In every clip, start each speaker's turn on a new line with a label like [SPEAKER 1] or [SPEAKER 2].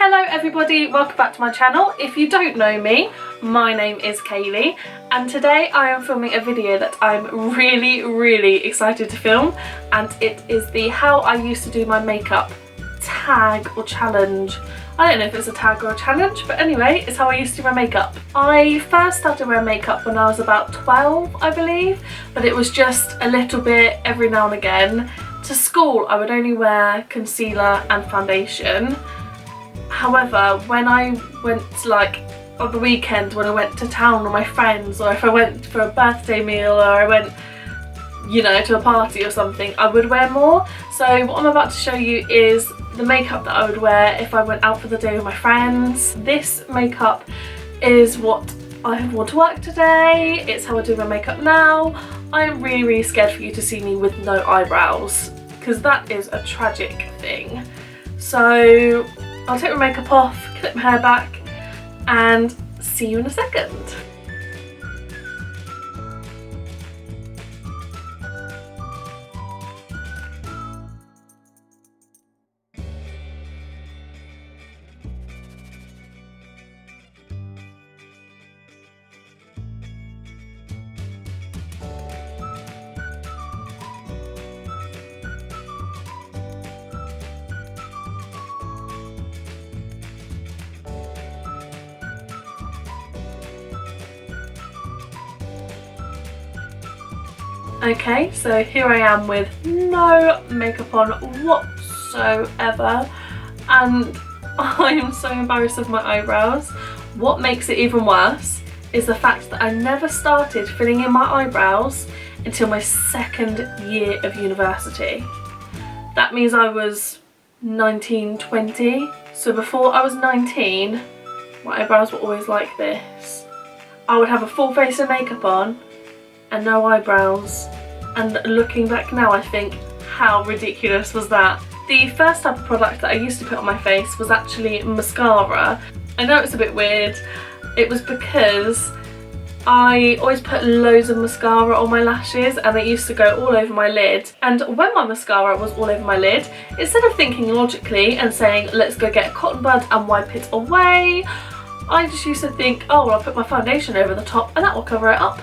[SPEAKER 1] Hello everybody, welcome back to my channel. If you don't know me, my name is Kayleigh and today I am filming a video that I'm really excited to film, and it is the how I used to do my makeup tag or challenge. I don't know if it's a tag or a challenge, but anyway, it's how I used to do my makeup. I first started wearing makeup when I was about 12, I believe, but it was just a little bit every now and again. To school I would only wear concealer and foundation. However, when I went like on the weekend, when I went to town with my friends, or if I went for a birthday meal, or I went, you know, to a party or something, I would wear more. So what I'm about to show you is the makeup that I would wear if I went out for the day with my friends. This makeup is what I have worn to work today. It's how I do my makeup now. I am really scared for you to see me with no eyebrows, because that is a tragic thing. So I'll take my makeup off, clip my hair back, and see you in a second. Okay, so here I am with no makeup on whatsoever, and I am so embarrassed of my eyebrows. What makes it even worse is the fact that I never started filling in my eyebrows until my second year of university. That means I was 19, 20, so before I was 19, my eyebrows were always like this. I would have a full face of makeup on and no eyebrows, and looking back now I think, how ridiculous was that? The first type of product that I used to put on my face was actually mascara. I know it's a bit weird. It was because I always put loads of mascara on my lashes and it used to go all over my lid, and when my mascara was all over my lid, instead of thinking logically and saying let's go get a cotton bud and wipe it away, I just used to think, oh well, I'll put my foundation over the top and that will cover it up.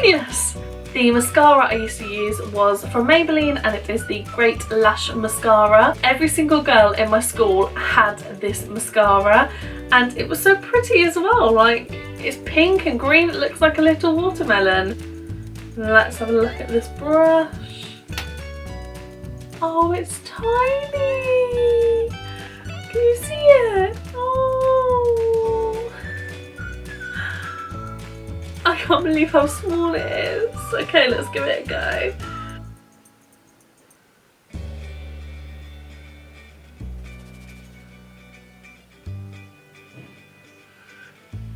[SPEAKER 1] Genius! The mascara I used to use was from Maybelline, and it is the Great Lash Mascara. Every single girl in my school had this mascara and it was so pretty as well. Like, it's pink and green, it looks like a little watermelon. Let's have a look at this brush. Oh, it's tiny! Can you see it? Oh! I can't believe how small it is. Okay, let's give it a go.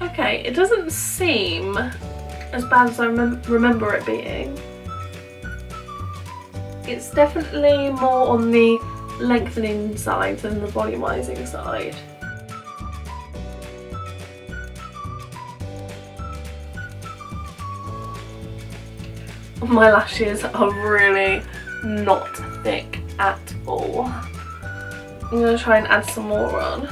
[SPEAKER 1] Okay, it doesn't seem as bad as I remember it being. It's definitely more on the lengthening side than the volumizing side. My lashes are really not thick at all. I'm going to try and add some more on.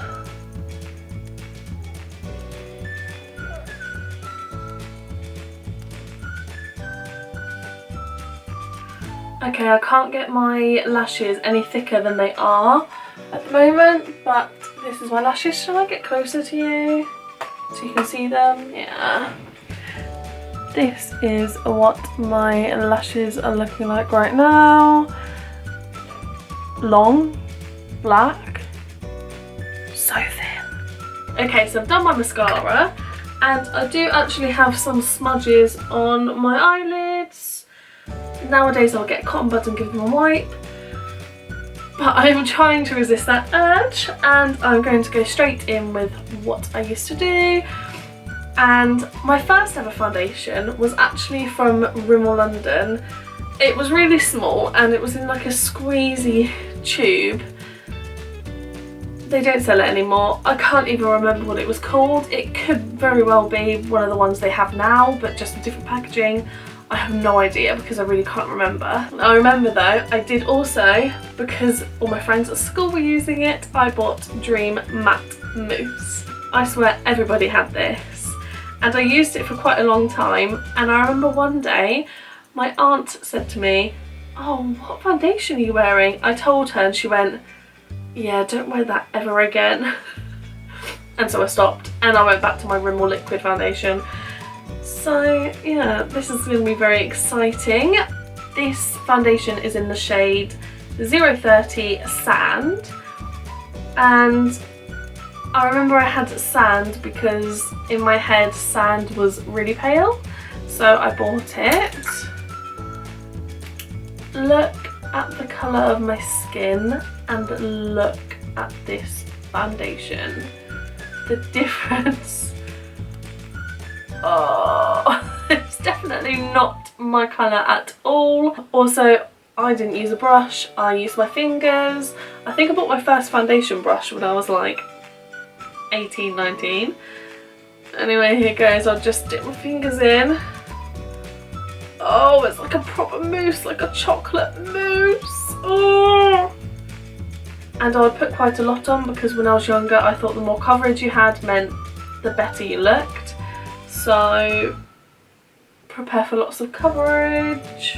[SPEAKER 1] Okay, I can't get my lashes any thicker than they are at the moment, but this is my lashes. Shall I get closer to you so you can see them? Yeah. This is what my lashes are looking like right now. Long, black, so thin. Okay, so I've done my mascara and I do actually have some smudges on my eyelids. Nowadays I'll get cotton buds and give them a wipe, but I'm trying to resist that urge and I'm going to go straight in with what I used to do. And my first ever foundation was actually from Rimmel London. It was really small and it was in like a squeezy tube. They don't sell it anymore. I can't even remember what it was called. It could very well be one of the ones they have now, but just a different packaging. I have no idea because I really can't remember. I remember though, I did also, because all my friends at school were using it, I bought Dream Matte Mousse. I swear everybody had this, and I used it for quite a long time. And I remember one day my aunt said to me, "Oh, what foundation are you wearing?" I told her and she went, "Yeah, don't wear that ever again." And so I stopped and I went back to my Rimmel liquid foundation. So yeah, this is going to be very exciting. This foundation is in the shade 030 Sand, and I remember I had sand because in my head sand was really pale, so I bought it. Look at the colour of my skin and look at this foundation. The difference. Oh, it's definitely not my colour at all. Also, I didn't use a brush, I used my fingers. I think I bought my first foundation brush when I was like 18, 19. Anyway, here goes. I'll just dip my fingers in. Oh, it's like a proper mousse, like a chocolate mousse. Oh. And I would put quite a lot on because when I was younger I thought the more coverage you had meant the better you looked. So prepare for lots of coverage.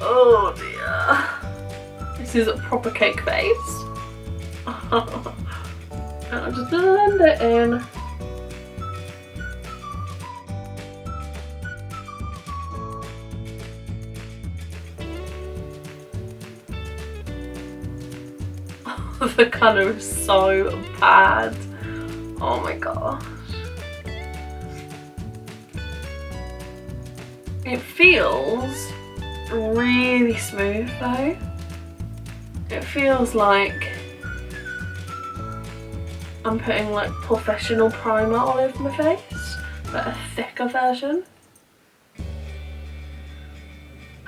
[SPEAKER 1] Oh dear. This is a proper cake face. And I'll just blend it in. The colour is so bad. Oh my gosh. It feels really smooth though. It feels like I'm putting like professional primer all over my face, but a thicker version.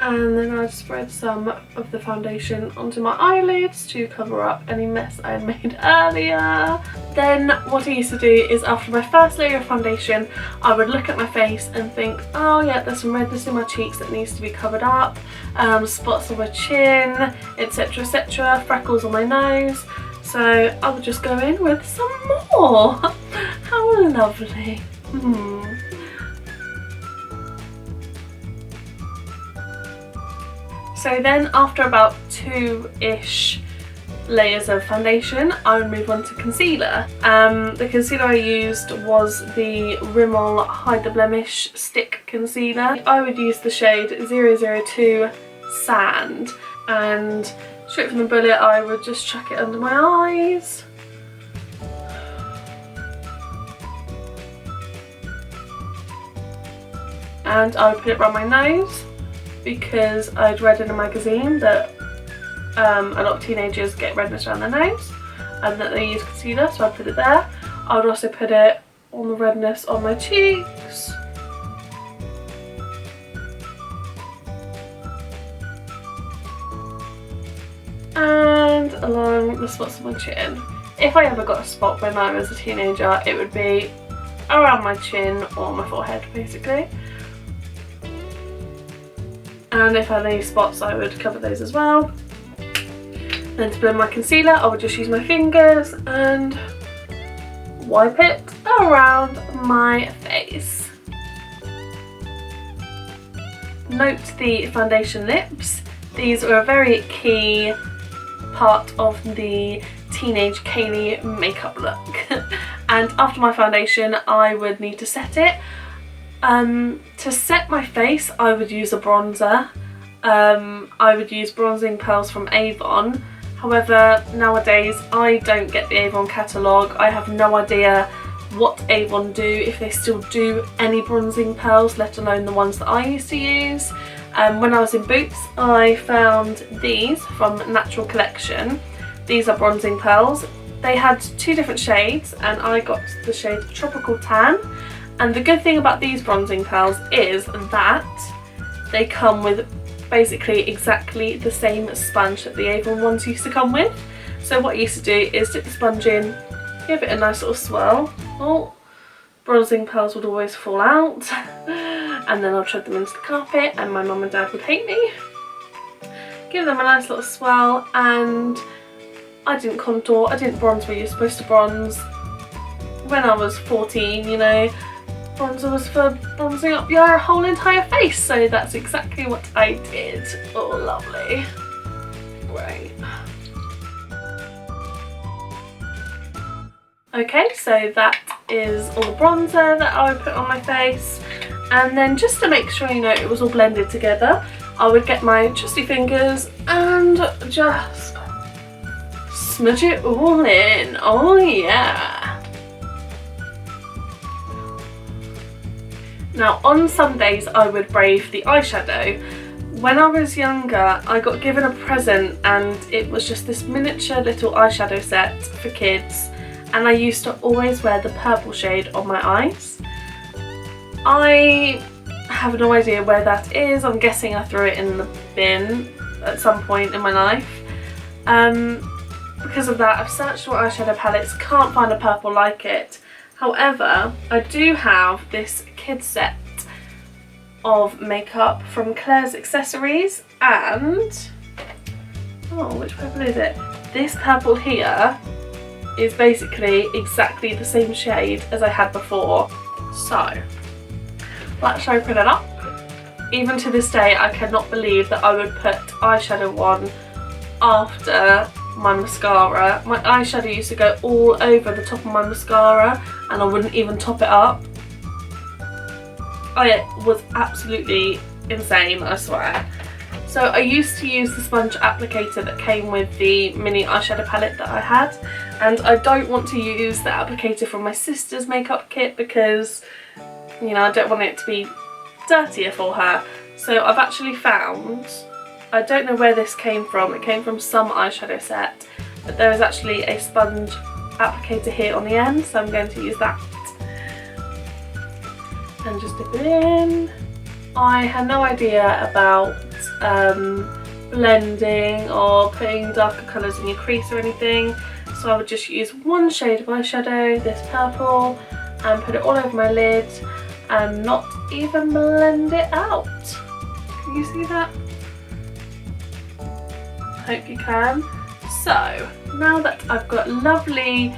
[SPEAKER 1] And then I spread some of the foundation onto my eyelids to cover up any mess I had made earlier. Then what I used to do is after my first layer of foundation, I would look at my face and think, oh yeah, there's some redness in my cheeks that needs to be covered up, spots on my chin, etc, etc, freckles on my nose. So I would just go in with some more. How lovely. So then after about 2-ish layers of foundation, I would move on to concealer. The concealer I used was the Rimmel Hide the Blemish Stick Concealer. I would use the shade 002 Sand, and straight from the bullet I would just chuck it under my eyes. And I would put it around my nose, because I'd read in a magazine that a lot of teenagers get redness around their nose and that they use concealer, so I put it there. I would also put it on the redness on my cheeks. And along the spots of my chin. If I ever got a spot when I was a teenager, it would be around my chin or my forehead basically. And if I had any spots I would cover those as well. Then to blend my concealer I would just use my fingers and wipe it around my face. Note the foundation lips. These are a very key part of the teenage Kayleigh makeup look. And after my foundation I would need to set it. To set my face I would use a bronzer. I would use bronzing pearls from Avon. However, nowadays I don't get the Avon catalogue. I have no idea what Avon do, if they still do any bronzing pearls, let alone the ones that I used to use. When I was in Boots I found these from Natural Collection. These are bronzing pearls. They had 2 different shades and I got the shade Tropical Tan. And the good thing about these bronzing pearls is that they come with basically exactly the same sponge that the Avon ones used to come with. So what I used to do is dip the sponge in, give it a nice little swirl. Oh, bronzing pearls would always fall out. and then I'll tread them into the carpet and my mum and dad would hate me. Give them a nice little swell, and I didn't contour, I didn't bronze where you're supposed to bronze. When I was 14, you know, bronzer was for bronzing up your whole entire face, so that's exactly what I did. Oh, lovely. Right. Okay, so that is all the bronzer that I would put on my face, and then just to make sure, you know, it was all blended together, I would get my trusty fingers and just smudge it all in. Oh yeah. Now on some days I would brave the eyeshadow. When I was younger I got given a present and it was just this miniature little eyeshadow set for kids, and I used to always wear the purple shade on my eyes. I have no idea where that is. I'm guessing I threw it in the bin at some point in my life. Because of that I've searched for eyeshadow palettes, can't find a purple like it. However, I do have this kid set of makeup from Claire's Accessories, and oh, which purple is it? This purple here is basically exactly the same shade as I had before. So let's open it up. Even to this day I cannot believe that I would put eyeshadow on after my mascara. My eyeshadow used to go all over the top of my mascara and I wouldn't even top it up. It was absolutely insane, I swear. So I used to use the sponge applicator that came with the mini eyeshadow palette that I had, and I don't want to use the applicator from my sister's makeup kit because, you know, I don't want it to be dirtier for her. So I've actually found, I don't know where this came from, it came from some eyeshadow set, but there is actually a sponge applicator here on the end, so I'm going to use that. And just dip it in. I had no idea about blending or putting darker colours in your crease or anything, so I would just use one shade of eyeshadow, this purple, and put it all over my lid and not even blend it out. Can you see that? I hope you can. So now that I've got lovely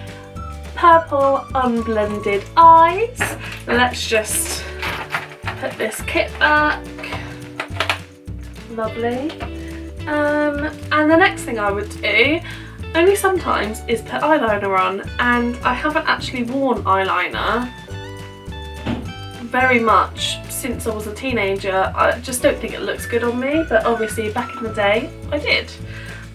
[SPEAKER 1] purple unblended eyes, let's just put this kit back. Lovely. And the next thing I would do, only sometimes, is put eyeliner on, and I haven't actually worn eyeliner very much since I was a teenager. I just don't think it looks good on me, but obviously back in the day I did.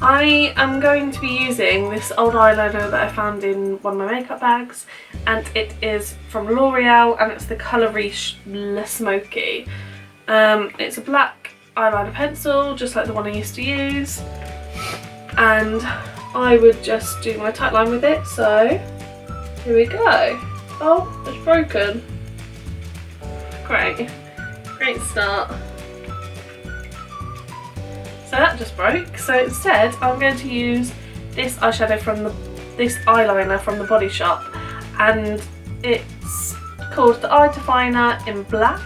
[SPEAKER 1] I am going to be using this old eyeliner that I found in one of my makeup bags, and it is from L'Oreal and it's the colour Riche Le Smoky. It's a black eyeliner pencil just like the one I used to use, and I would just do my tight line with it. So here we go. Oh, it's broken. Great, great start. So that just broke, so instead I'm going to use this eyeshadow from this eyeliner from the Body Shop, and it's called the Eye Definer in black,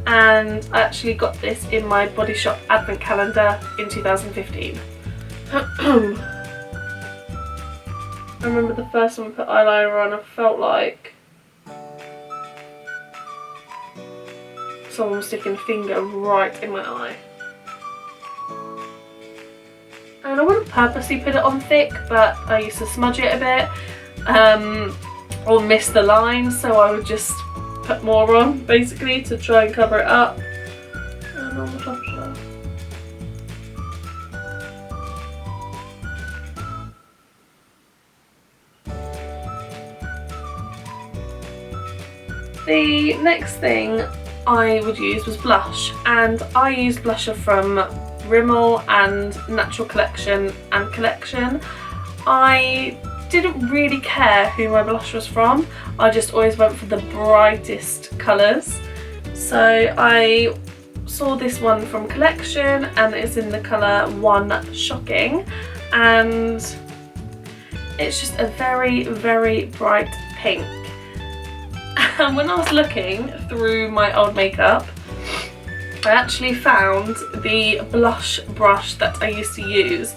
[SPEAKER 1] and I actually got this in my Body Shop advent calendar in 2015. I remember the first time I put eyeliner on, I felt like someone was sticking a finger right in my eye. And I wouldn't purposely put it on thick, but I used to smudge it a bit or miss the lines, so I would just put more on basically to try and cover it up. And on the top shelf. The next thing I would use was blush, and I used blusher from Rimmel and Natural Collection and Collection. I didn't really care who my blush was from, I just always went for the brightest colours. So I saw this one from Collection and it's in the colour One Shocking, and it's just a very, very bright pink. And when I was looking through my old makeup, I actually found the blush brush that I used to use.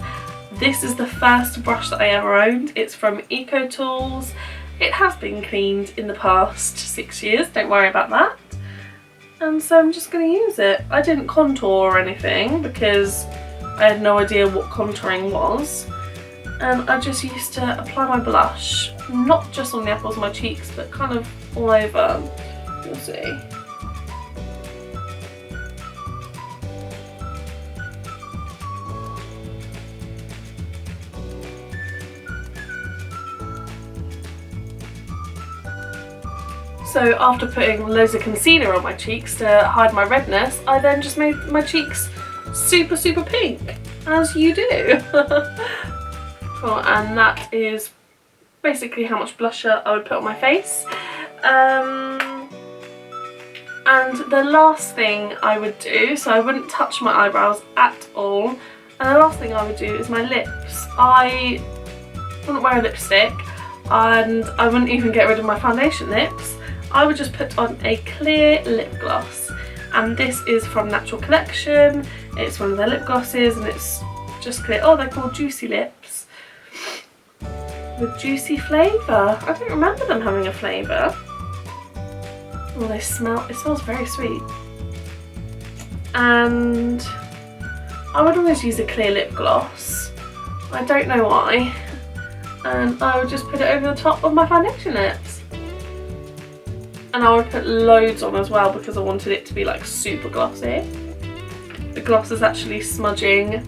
[SPEAKER 1] This is the first brush that I ever owned. It's from Eco Tools. It has been cleaned in the past 6 years, don't worry about that. And so I'm just going to use it. I didn't contour or anything because I had no idea what contouring was. And I just used to apply my blush, not just on the apples of my cheeks, but kind of all over. You'll see. So after putting loads of concealer on my cheeks to hide my redness, I then just made my cheeks super, super pink, as you do. Cool, and that is basically how much blusher I would put on my face. And the last thing I would do, so I wouldn't touch my eyebrows at all, and the last thing I would do is my lips. I wouldn't wear a lipstick, and I wouldn't even get rid of my foundation lips. I would just put on a clear lip gloss, and this is from Natural Collection. It's one of their lip glosses and it's just clear. Oh, they're called Juicy Lips with juicy flavour. I don't remember them having a flavour. Oh, it smells very sweet. And I would always use a clear lip gloss. I don't know why. And I would just put it over the top of my foundation lips. And I would put loads on as well because I wanted it to be like super glossy. The gloss is actually smudging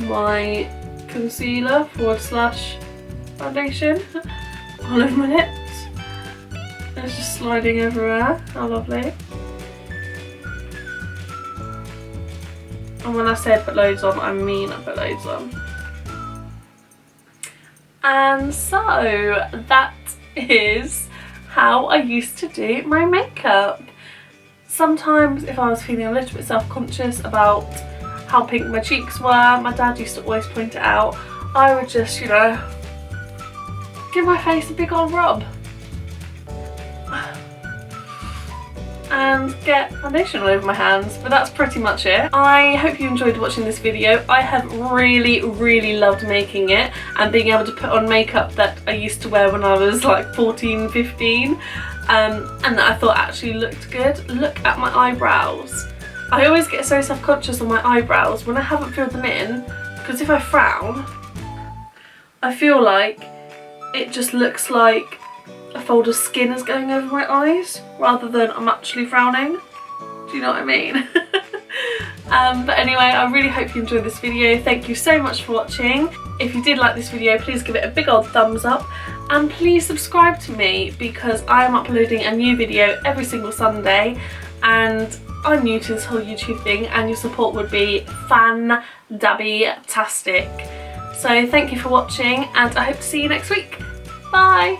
[SPEAKER 1] my concealer / foundation all over my lips. It's just sliding everywhere. How lovely. And when I say I put loads on, I mean I put loads on. And so that is how I used to do my makeup. Sometimes if I was feeling a little bit self-conscious about how pink my cheeks were, my dad used to always point it out, I would just, you know, give my face a big old rub and get foundation all over my hands, but that's pretty much it. I hope you enjoyed watching this video. I have really, really loved making it and being able to put on makeup that I used to wear when I was like 14, 15 and that I thought actually looked good. Look at my eyebrows. I always get so self-conscious on my eyebrows when I haven't filled them in, because if I frown, I feel like it just looks like a fold of skin is going over my eyes rather than I'm actually frowning. Do you know what I mean? But anyway, I really hope you enjoyed this video. Thank you so much for watching. If you did like this video, please give it a big old thumbs up and please subscribe to me because I am uploading a new video every single Sunday and I'm new to this whole YouTube thing and your support would be fan-dabby-tastic. So thank you for watching and I hope to see you next week. Bye!